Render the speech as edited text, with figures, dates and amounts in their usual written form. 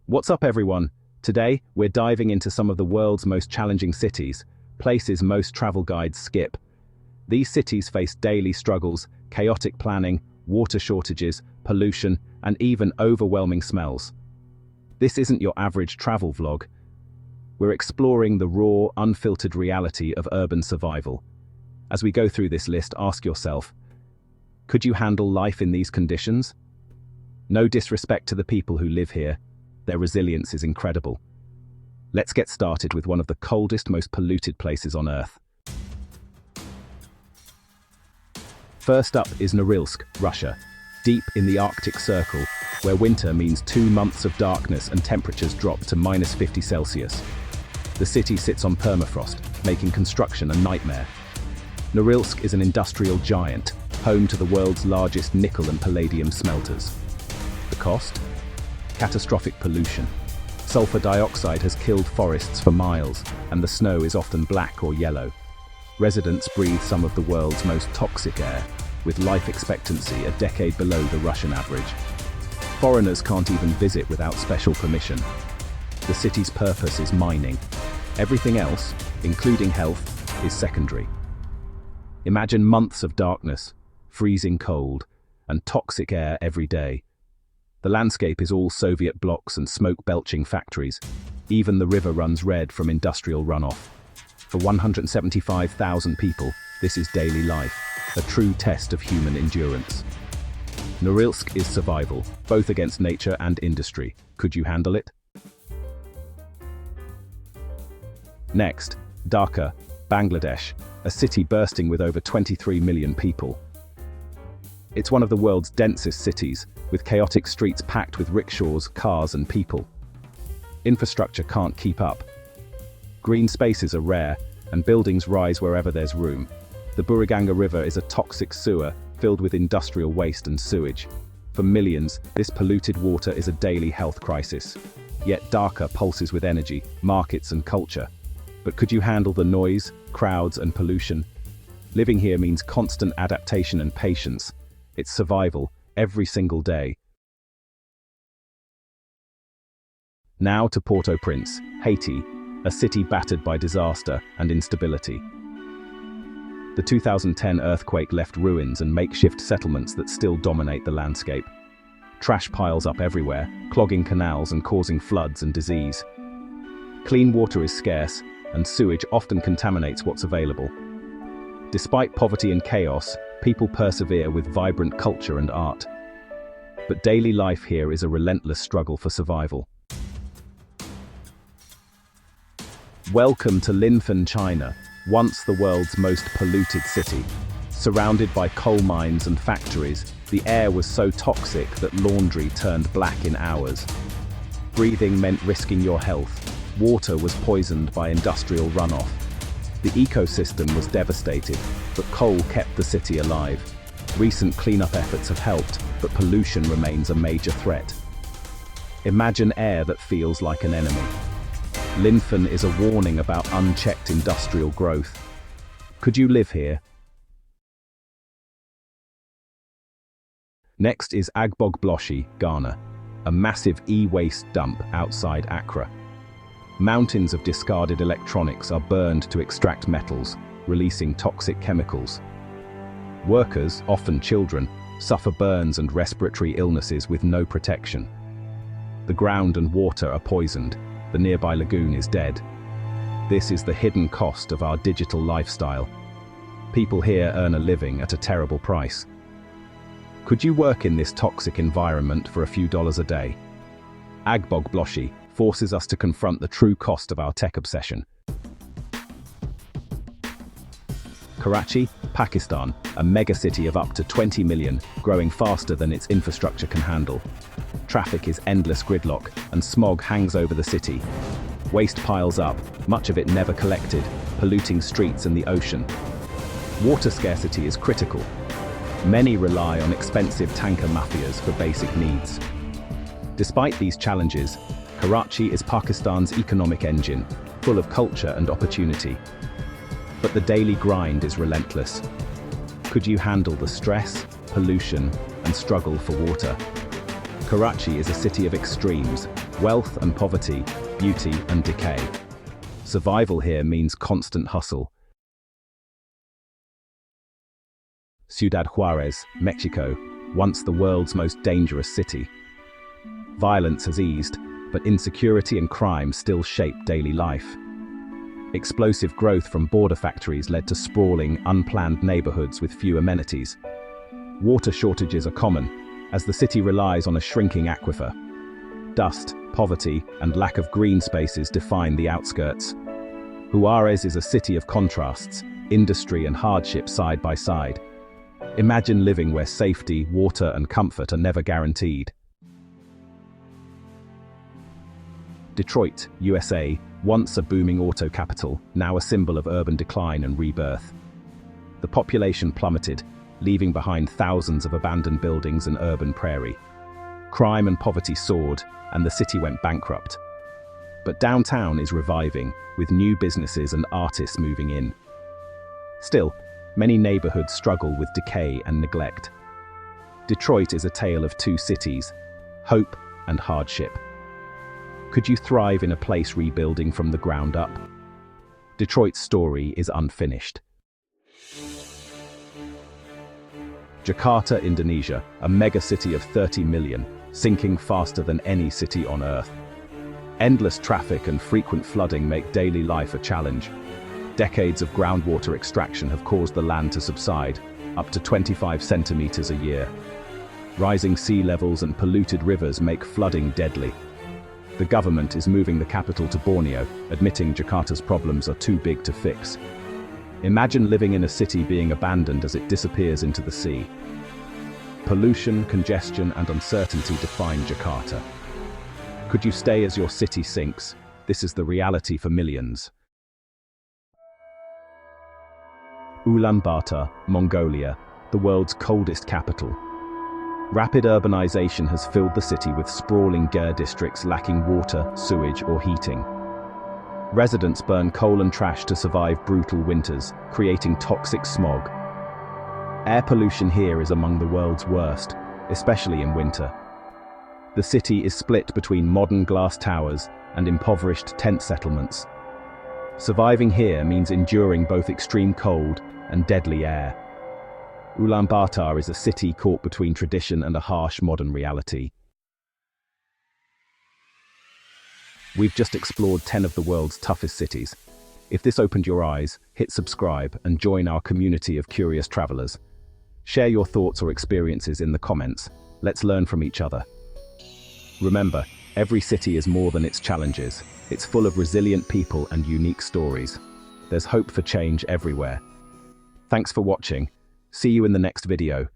What's up, everyone? Today, we're diving into some of the world's most challenging cities, places most travel guides skip. These cities face daily struggles, chaotic planning, water shortages, pollution, and even overwhelming smells. This isn't your average travel vlog. We're exploring the raw, unfiltered reality of urban survival. As we go through this list, ask yourself, could you handle life in these conditions? No disrespect to the people who live here. Their resilience is incredible. Let's get started with one of the coldest, most polluted places on Earth. First up is Norilsk, Russia, deep in the Arctic Circle, where winter means 2 months of darkness and temperatures drop to -50°C. The city sits on permafrost, making construction a nightmare. Norilsk is an industrial giant, home to the world's largest nickel and palladium smelters. The cost? Catastrophic pollution. Sulfur dioxide has killed forests for miles, and the snow is often black or yellow. Residents breathe some of the world's most toxic air, with life expectancy a decade below the Russian average. Foreigners can't even visit without special permission. The city's purpose is mining. Everything else, including health, is secondary. Imagine months of darkness, freezing cold, and toxic air every day. The landscape is all Soviet blocks and smoke-belching factories. Even the river runs red from industrial runoff. For 175,000 people, this is daily life, a true test of human endurance. Norilsk is survival, both against nature and industry. Could you handle it? Next, Dhaka, Bangladesh, a city bursting with over 23 million people. It's one of the world's densest cities, with chaotic streets packed with rickshaws, cars, and people. Infrastructure can't keep up. Green spaces are rare, and buildings rise wherever there's room. The Buriganga River is a toxic sewer filled with industrial waste and sewage. For millions, this polluted water is a daily health crisis. Yet Dhaka pulses with energy, markets, and culture. But could you handle the noise, crowds, and pollution? Living here means constant adaptation and patience. It's survival, every single day. Now to Port-au-Prince, Haiti, a city battered by disaster and instability. The 2010 earthquake left ruins and makeshift settlements that still dominate the landscape. Trash piles up everywhere, clogging canals and causing floods and disease. Clean water is scarce, and sewage often contaminates what's available. Despite poverty and chaos, people persevere with vibrant culture and art. But daily life here is a relentless struggle for survival. Welcome to Linfen, China, once the world's most polluted city. Surrounded by coal mines and factories, the air was so toxic that laundry turned black in hours. Breathing meant risking your health. Water was poisoned by industrial runoff. The ecosystem was devastated, but coal kept the city alive. Recent cleanup efforts have helped, but pollution remains a major threat. Imagine air that feels like an enemy. Linfen is a warning about unchecked industrial growth. Could you live here? Next is Agbogbloshie, Ghana, a massive e-waste dump outside Accra. Mountains of discarded electronics are burned to extract metals, releasing toxic chemicals. Workers, often children, suffer burns and respiratory illnesses with no protection. The ground and water are poisoned. The nearby lagoon is dead. This is the hidden cost of our digital lifestyle. People here earn a living at a terrible price. Could you work in this toxic environment for a few dollars a day? Agbogbloshie forces us to confront the true cost of our tech obsession. Karachi, Pakistan, a megacity of up to 20 million, growing faster than its infrastructure can handle. Traffic is endless gridlock, and smog hangs over the city. Waste piles up, much of it never collected, polluting streets and the ocean. Water scarcity is critical. Many rely on expensive tanker mafias for basic needs. Despite these challenges, Karachi is Pakistan's economic engine, full of culture and opportunity. But the daily grind is relentless. Could you handle the stress, pollution, and struggle for water? Karachi is a city of extremes: wealth and poverty, beauty and decay. Survival here means constant hustle. Ciudad Juarez, Mexico, once the world's most dangerous city. Violence has eased, but insecurity and crime still shape daily life. Explosive growth from border factories led to sprawling, unplanned neighborhoods with few amenities. Water shortages are common, as the city relies on a shrinking aquifer. Dust, poverty, and lack of green spaces define the outskirts. Juarez is a city of contrasts, industry and hardship side by side. Imagine living where safety, water, and comfort are never guaranteed. Detroit, USA, once a booming auto capital, now a symbol of urban decline and rebirth. The population plummeted, leaving behind thousands of abandoned buildings and urban prairie. Crime and poverty soared, and the city went bankrupt. But downtown is reviving, with new businesses and artists moving in. Still, many neighborhoods struggle with decay and neglect. Detroit is a tale of two cities: hope and hardship. Could you thrive in a place rebuilding from the ground up? Detroit's story is unfinished. Jakarta, Indonesia, a megacity of 30 million, sinking faster than any city on Earth. Endless traffic and frequent flooding make daily life a challenge. Decades of groundwater extraction have caused the land to subside, up to 25 centimeters a year. Rising sea levels and polluted rivers make flooding deadly. The government is moving the capital to Borneo, admitting Jakarta's problems are too big to fix. Imagine living in a city being abandoned as it disappears into the sea. Pollution, congestion, and uncertainty define Jakarta. Could you stay as your city sinks? This is the reality for millions. Ulaanbaatar, Mongolia, the world's coldest capital. Rapid urbanization has filled the city with sprawling ger districts lacking water, sewage, or heating. Residents burn coal and trash to survive brutal winters, creating toxic smog. Air pollution here is among the world's worst, especially in winter. The city is split between modern glass towers and impoverished tent settlements. Surviving here means enduring both extreme cold and deadly air. Ulaanbaatar is a city caught between tradition and a harsh modern reality. We've just explored 10 of the world's toughest cities. If this opened your eyes, hit subscribe and join our community of curious travelers. Share your thoughts or experiences in the comments. Let's learn from each other. Remember, every city is more than its challenges. It's full of resilient people and unique stories. There's hope for change everywhere. Thanks for watching. See you in the next video.